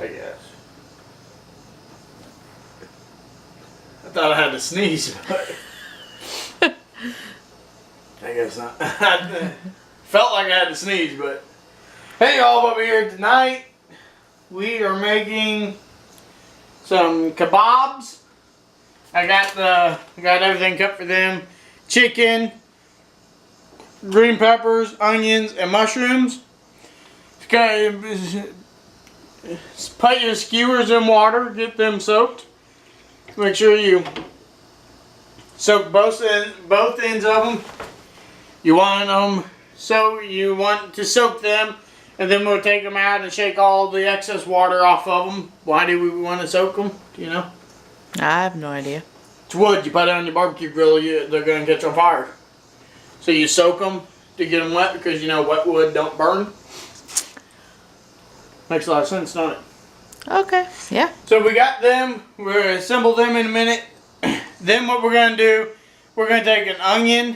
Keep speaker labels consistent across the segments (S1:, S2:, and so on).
S1: I guess. I thought I had to sneeze, but I guess not. I felt like I had to sneeze, but hey y'all, over here tonight we are making some kebabs. I got everything cut for them. Chicken, green peppers, onions, and mushrooms. Okay, put your skewers in water, get them soaked. Make sure you soak both ends of them. You want to soak them, and then we'll take them out and shake all the excess water off of them. Why do we want to soak them? Do you know?
S2: I have no idea.
S1: It's wood. You put it on your barbecue grill, they're going to catch on fire. So you soak them to get them wet because you know wet wood don't burn. Makes a lot of sense, don't it?
S2: Okay, yeah.
S1: So we got them. We're going to assemble them in a minute. Then what we're going to do, we're going to take an onion,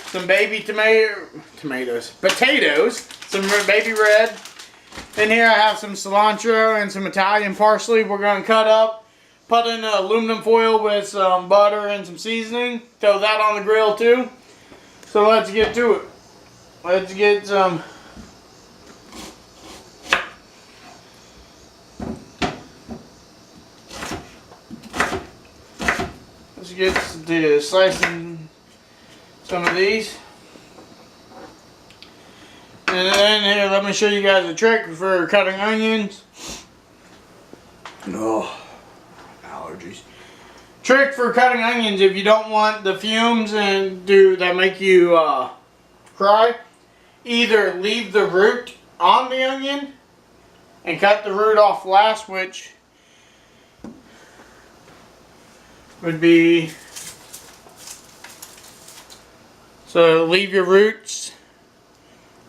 S1: some baby potatoes, some baby red. In here I have some cilantro and some Italian parsley we're going to cut up. Put in aluminum foil with some butter and some seasoning. Throw that on the grill too. So let's get to it. Let's get some... Let's get to slicing some of these. And then here, let me show you guys a trick for cutting onions. Oh, allergies. Trick for cutting onions if you don't want the fumes that make you cry. Either leave the root on the onion and cut the root off last, which would be, so leave your roots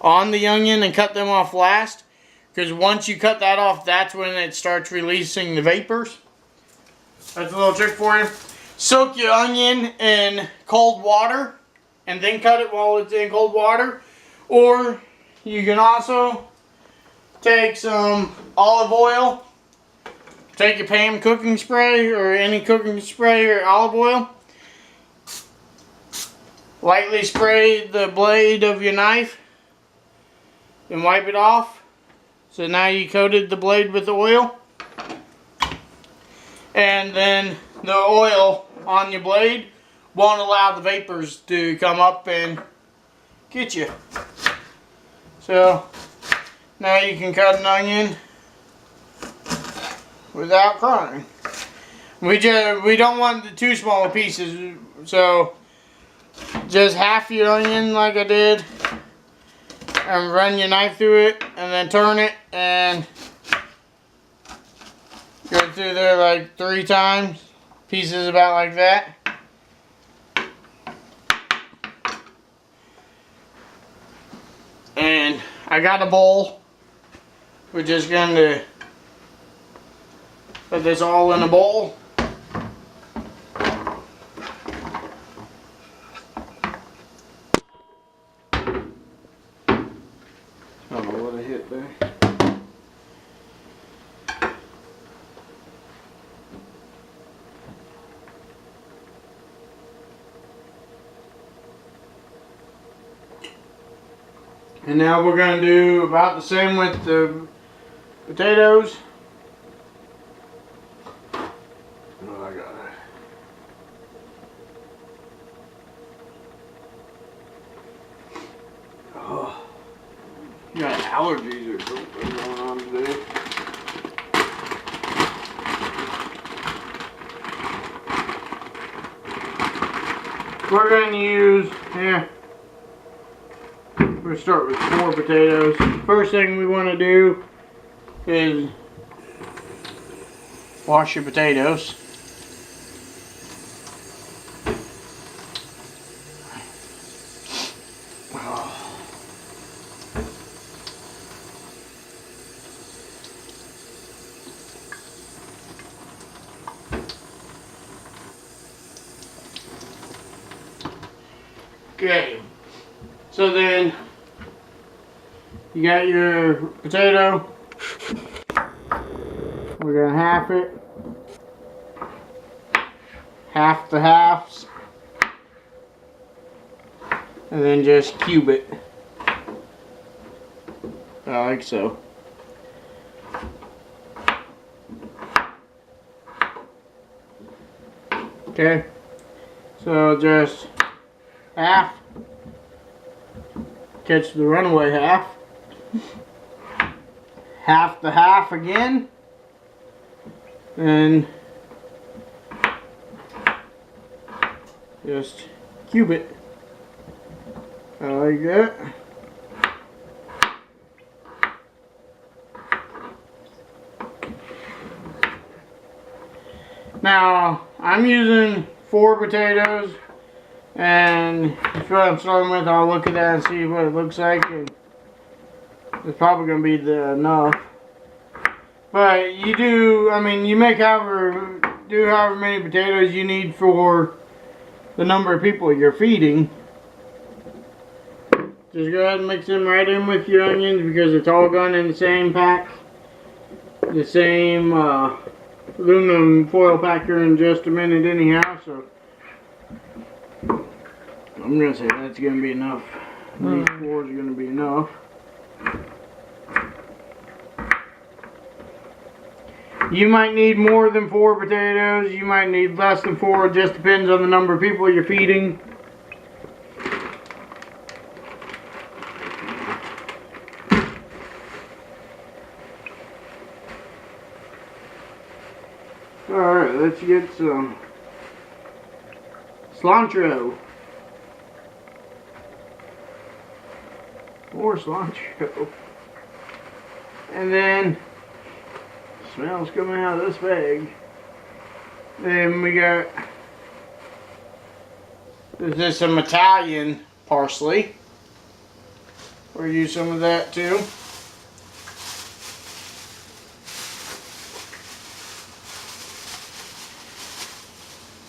S1: on the onion and cut them off last, because once you cut that off, that's when it starts releasing the vapors. That's a little trick for you. Soak your onion in cold water and then cut it while it's in cold water. Or you can also take some olive oil. Take your pan cooking spray or any cooking spray or olive oil. Lightly spray the blade of your knife and wipe it off. So now you coated the blade with oil. And then the oil on your blade won't allow the vapors to come up and get you. So now you can cut an onion without crying. We don't want the too small pieces, so just half your onion like I did, and run your knife through it, and then turn it and go through there like 3 times, pieces about like that. And I got a bowl. We're just going to put this all in a bowl. I don't know what I hit there. And now we're going to do about the same with the potatoes. Oh, I got it. Oh, you got allergies or something going on today. We're going to use here. We're going to start with 4 potatoes. First thing we want to do is wash your potatoes. Okay, so then you got your potato. We're gonna half it. Half the halves. And then just cube it. Like so. Okay. So just half. Catch the runaway half. Half the half again. And just cube it. Like that. Now, I'm using 4 potatoes, and that's what I'm starting with. I'll look at that and see what it looks like, and it's probably going to be enough. But you do, I mean, you make however many potatoes you need for the number of people you're feeding. Just go ahead and mix them right in with your onions because it's all gone in the same pack. The same aluminum foil packer in just a minute anyhow, so I'm going to say that's going to be enough. These 4 is going to be enough. You might need more than 4 potatoes, you might need less than 4, it just depends on the number of people you're feeding. Alright, let's get some cilantro. More cilantro. And then, smells coming out of this bag. Then we got, this is some Italian parsley. We'll use some of that too.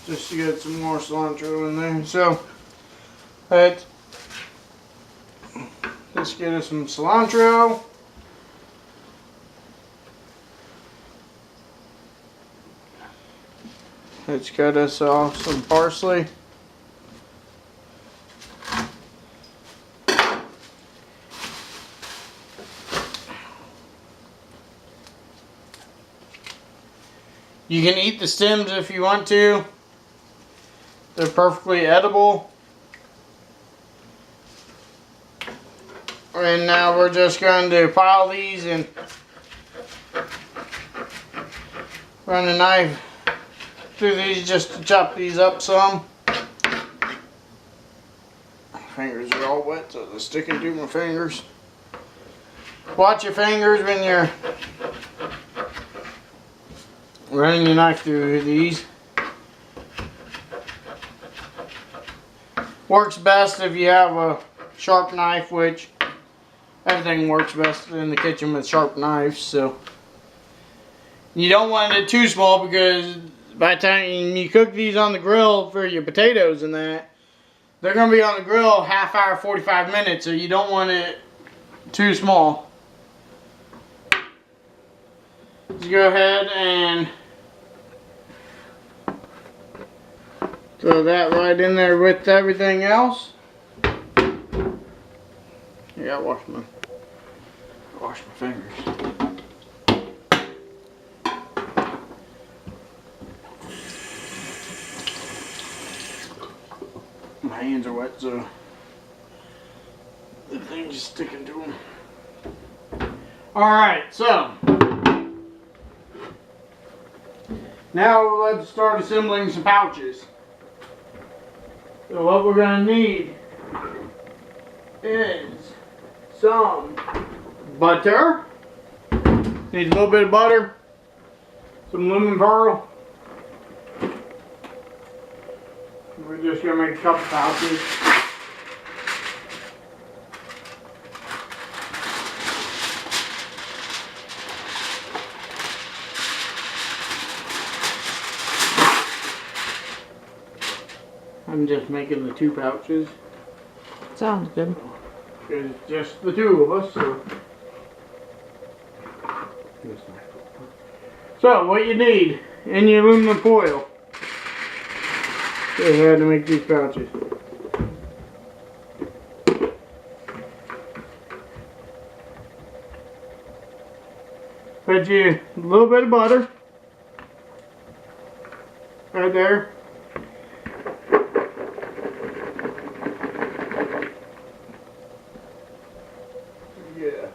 S1: Just to get some more cilantro in there. So, let's get us some cilantro. Let's cut us off some parsley. You can eat the stems if you want to. They're perfectly edible. And now we're just going to pile these and run a knife through these just to chop these up some. My fingers are all wet, so they're sticking to my fingers. Watch your fingers when you're running your knife through these. Works best if you have a sharp knife, which everything works best in the kitchen with sharp knives. So you don't want it too small because by the time you cook these on the grill for your potatoes and that, they're going to be on the grill half hour, 45 minutes, so you don't want it too small. Just go ahead and throw that right in there with everything else. Yeah, wash my fingers. My hands are wet, so the thing's just sticking to them. Alright, so now let's start assembling some pouches. So what we're going to need is some butter. Need a little bit of butter, some lemon pearl. We're just going to make a couple pouches. I'm just making the 2 pouches.
S2: Sounds good.
S1: Because it's just the 2 of us, so So, what you need in your aluminum foil. Show you how to make these pouches. Put you a little bit of butter. Right there. Yeah.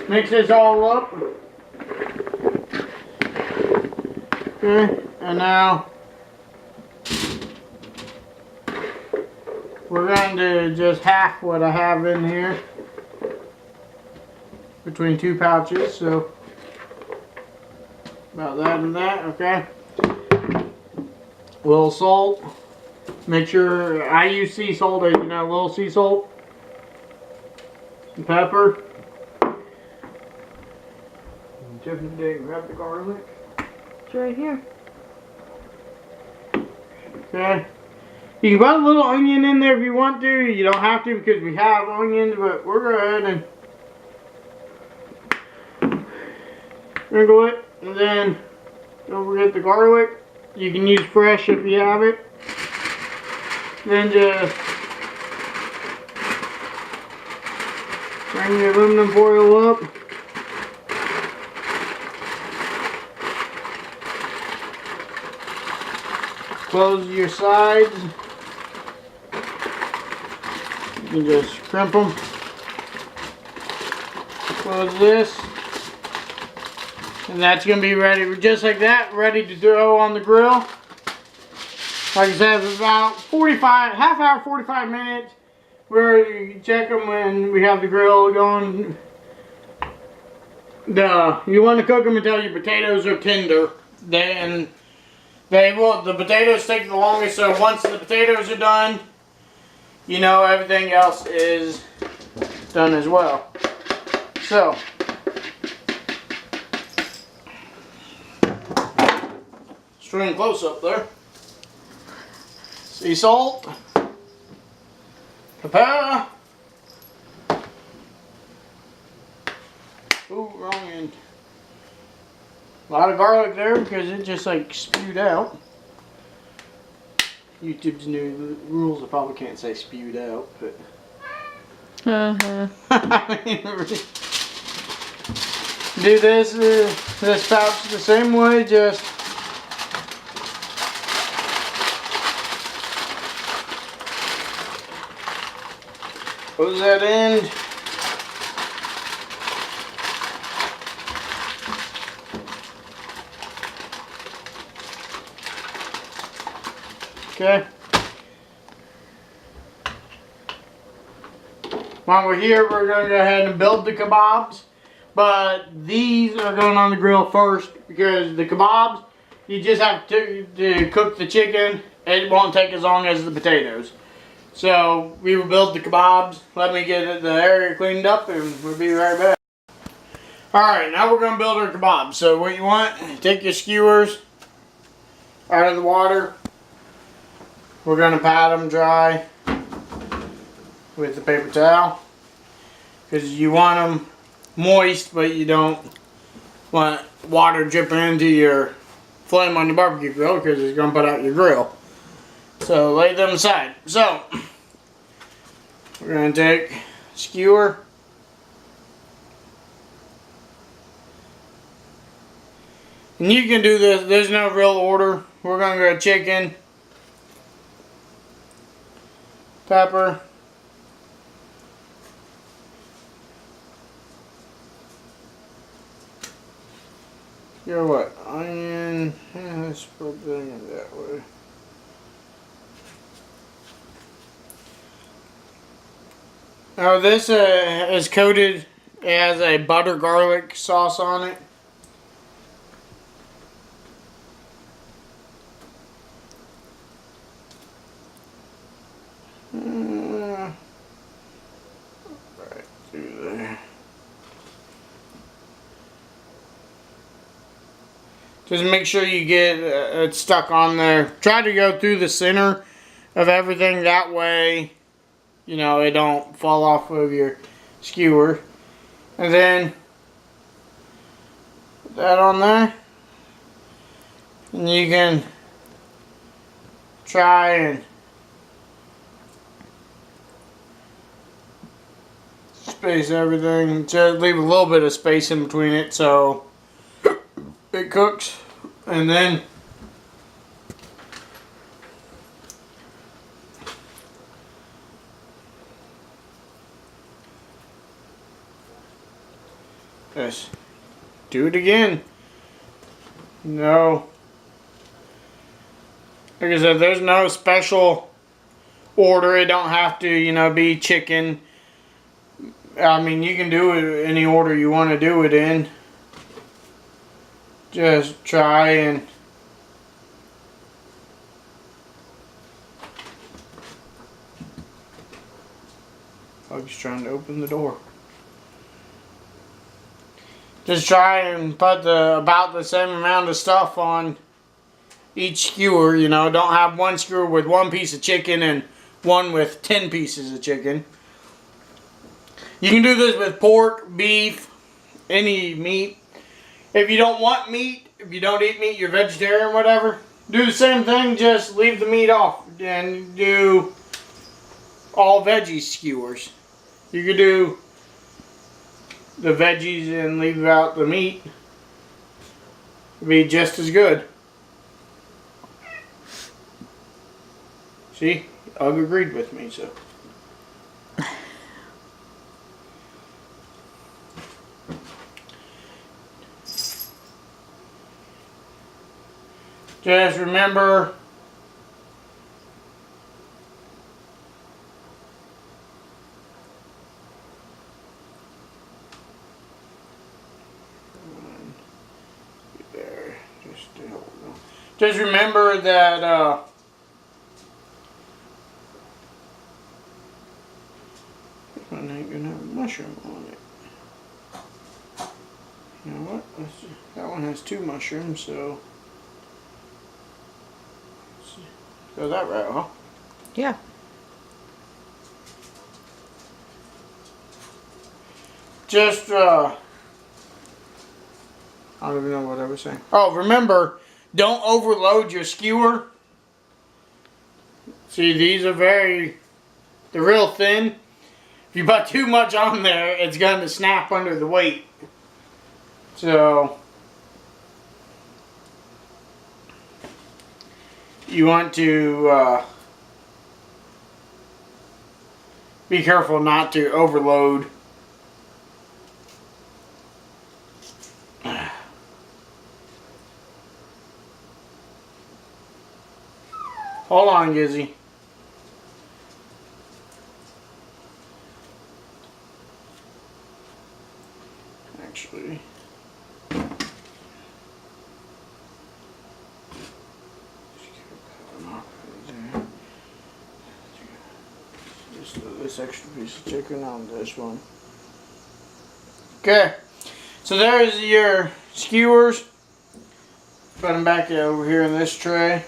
S1: Mix this all up. Okay, and now we're going to just half what I have in here between two pouches, so about that and that, okay. A little salt. Make sure, I use sea salt, as you know, a little sea salt. Some pepper. Tiffany, did grab the garlic?
S2: It's right here.
S1: Okay. You can put a little onion in there if you want to. You don't have to because we have onions, but we're going to go ahead and sprinkle it. And then don't forget the garlic. You can use fresh if you have it. Then just bring the aluminum foil up. Close your sides. You can just crimp them. Close this. And that's going to be ready, just like that, ready to throw on the grill. Like I said, it's about 45, half hour, 45 minutes. Where you check them when we have the grill going. You want to cook them until your potatoes are tender. The potatoes take the longest, so once the potatoes are done, you know everything else is done as well. So, string close up there. Sea salt, pepper. Ooh, wrong end. A lot of garlic there because it just like spewed out. YouTube's new rules, I probably can't say spewed out, but do this pouch the same way, just close that end. Okay. While we're here, we're going to go ahead and build the kebabs. But these are going on the grill first because the kebabs, you just have to cook the chicken. It won't take as long as the potatoes. So we will build the kebabs. Let me get the area cleaned up and we'll be right back. Alright, now we're going to build our kebabs. So what you want, take your skewers out of the water. We're going to pat them dry with the paper towel because you want them moist, but you don't want water dripping into your flame on your barbecue grill because it's going to put out your grill. So lay them aside. So we're going to take a skewer, and you can do this, there's no real order. We're going to go chicken, pepper, onion, let's put it that way. Now this is coated, it has a butter garlic sauce on it. Right through there. Just make sure you get it stuck on there. Try to go through the center of everything, that way you know, it don't fall off of your skewer. And then put that on there. And you can try and space everything. Just leave a little bit of space in between it so it cooks. And then just do it again. No. Like I said, there's no special order. It don't have to, you know, be chicken. I mean, you can do it any order you want to do it in. Just try and I'm just trying to open the door. Just try and put about the same amount of stuff on each skewer. You know, don't have one skewer with one piece of chicken and one with 10 pieces of chicken. You can do this with pork, beef, any meat. If you don't want meat, if you don't eat meat, you're vegetarian, whatever, do the same thing, just leave the meat off and do all veggie skewers. You could do the veggies and leave out the meat. It'd be just as good. See, Ugg agreed with me, so. Just remember, there, just remember that this one ain't gonna have a mushroom on it. You know what? That one has 2 mushrooms, so. Got that right, huh?
S2: Yeah.
S1: Just, I don't even know what I was saying. Oh, remember, don't overload your skewer. See, these are they're real thin. If you put too much on there, it's going to snap under the weight. So, you want to be careful not to overload. Hold on, Gizzy. Actually, just this extra piece of chicken on this one. Okay, so there's your skewers. Put them back over here in this tray.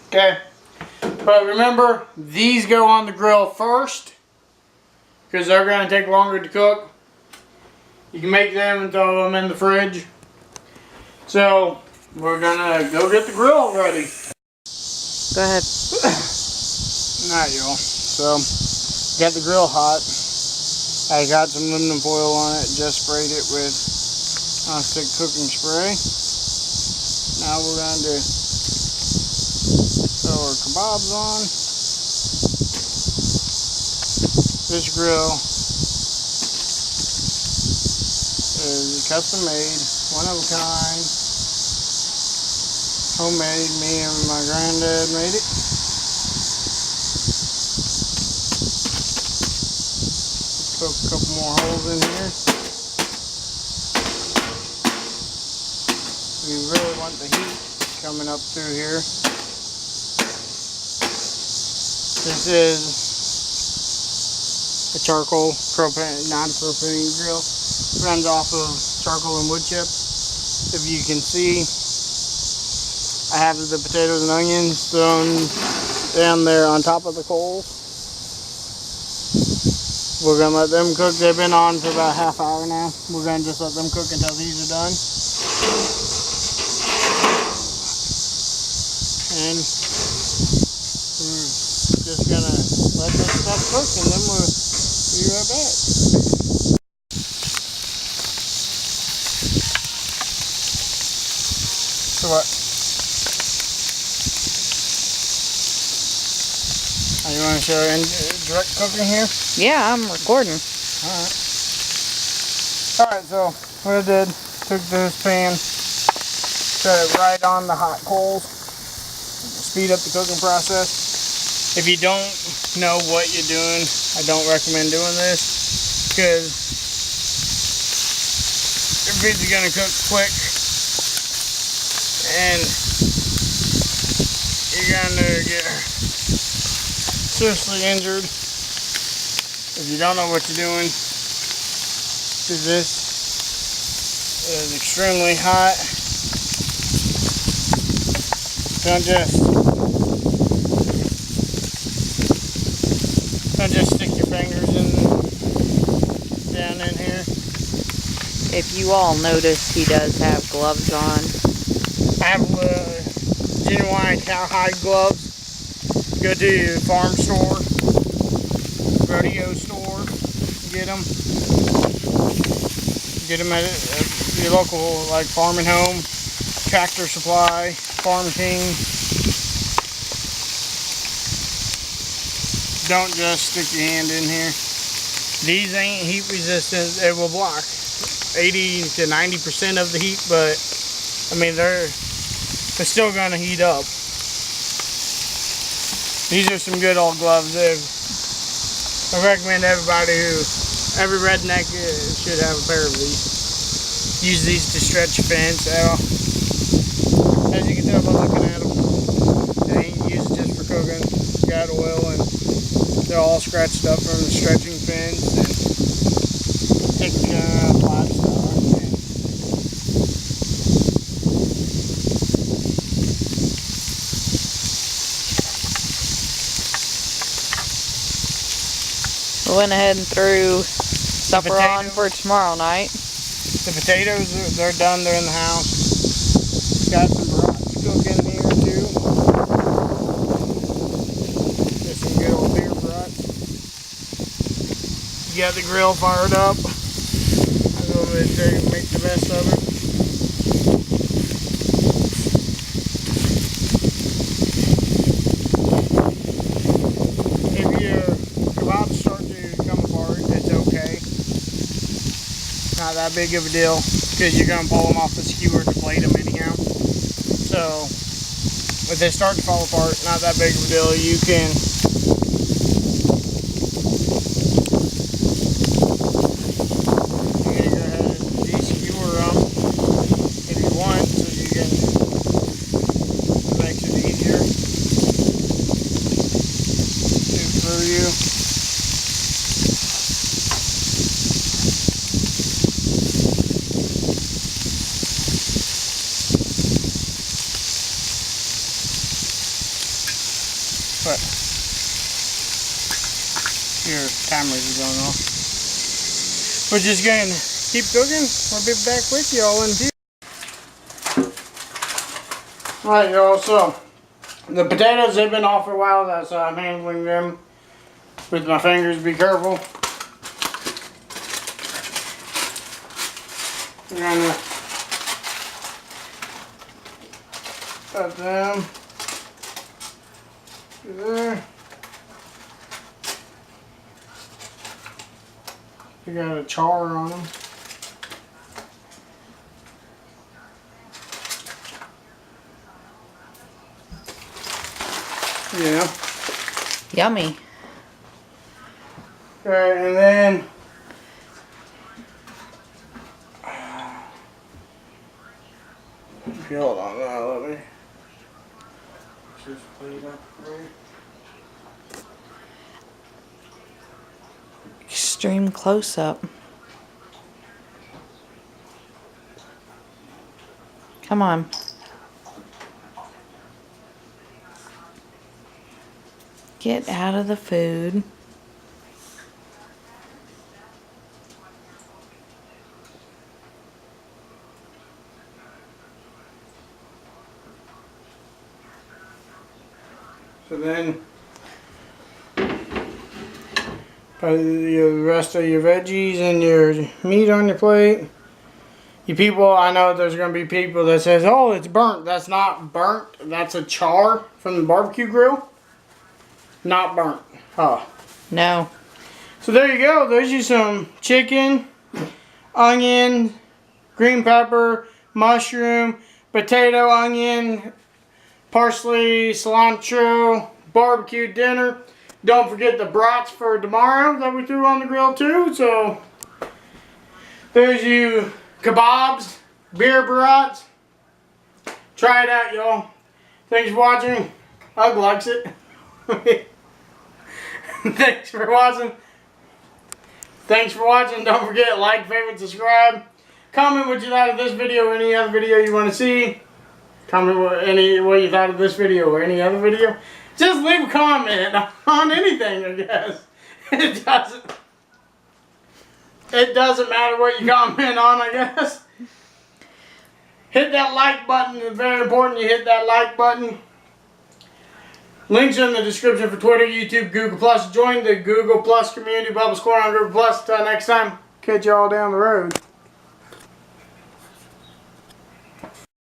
S1: Okay, but remember, these go on the grill first because they're going to take longer to cook. You can make them and throw them in the fridge. So, we're going to go get the grill ready.
S2: Go ahead.
S1: Alright, y'all. So, got the grill hot. I got some aluminum foil on it. Just sprayed it with nonstick cooking spray. Now we're going to throw our kebabs on. This grill is custom made, one of a kind, homemade. Me and my granddad made it. Let's poke a couple more holes in here. We really want the heat coming up through here. This is a charcoal propane, not a propane grill. Runs off of charcoal and wood chip. If you can see, I have the potatoes and onions thrown down there on top of the coals. We're gonna let them cook. They've been on for about a half hour now. We're gonna just let them cook until these are done. And we're just gonna let this stuff cook and then we'll be right back. So what? You want to show direct cooking here?
S2: Yeah, I'm recording.
S1: Alright. Alright, so what I did, took this pan, set it right on the hot coals, speed up the cooking process. If you don't know what you're doing, I don't recommend doing this, because your food's gonna cook quick, and you're gonna get seriously injured if you don't know what you're doing. Because this is extremely hot. Don't just stick your fingers down in here.
S2: If you all notice, he does have gloves on.
S1: I have genuine cowhide gloves. Go to your farm store, rodeo store, get them. Get them at your local, like, Farm and Home, Tractor Supply, Farm King. Don't just stick your hand in here. These ain't heat resistant. They will block 80 to 90% of the heat, but I mean they're still gonna heat up. These are some good old gloves. I recommend every redneck should have a pair of these. Use these to stretch your fence out. As you can tell by looking at them, they ain't used just for cooking. Got oil and they're all scratched up from the stretching fence and thick livestock.
S2: We went ahead and threw supper on for tomorrow night.
S1: The potatoes, they're done. They're in the house. Got some brats cooking here too. Just some good old beer brats. You got the grill fired up. I'm going to make the best of it. If your kebabs start to come apart, it's okay. Not that big of a deal, because you're going to pull them off the skewer to plate them anyhow. So, if they start to fall apart, not that big of a deal. You can go ahead and de-skewer them if you want, so you can make it easier for you. But your timers are going off. We're just going to keep cooking. We'll be back with y'all in a few. Alright, y'all, so the potatoes have been off for a while. That's I'm handling them with my fingers. Be careful. We're going to put them there. We got a char on them. Yeah.
S2: Yummy.
S1: Alright, and then okay, hold on now, let me just plate up for you.
S2: Extreme close-up. Come on. Get out of the food.
S1: So then, put the rest of your veggies and your meat on your plate. You people, I know there's going to be people that says, oh, it's burnt. That's not burnt. That's a char from the barbecue grill. Not burnt. Oh.
S2: No.
S1: So there you go. There's you some chicken, onion, green pepper, mushroom, potato, onion, parsley, cilantro, barbecue dinner. Don't forget the brats for tomorrow that we threw on the grill too. So there's you kebabs, beer brats. Try it out, y'all. Thanks for watching. Ugg likes it. Thanks for watching. Thanks for watching. Don't forget, like, favorite, subscribe. Comment what you thought of this video or any other video you want to see. Comment what you thought of this video or any other video. Just leave a comment on anything, I guess. It doesn't matter what you comment on, I guess. Hit that like button. It's very important you hit that like button. Links are in the description for Twitter, YouTube, Google+. Join the Google+ community. Bubba's Corner on Google+. Until next time, catch y'all down the road.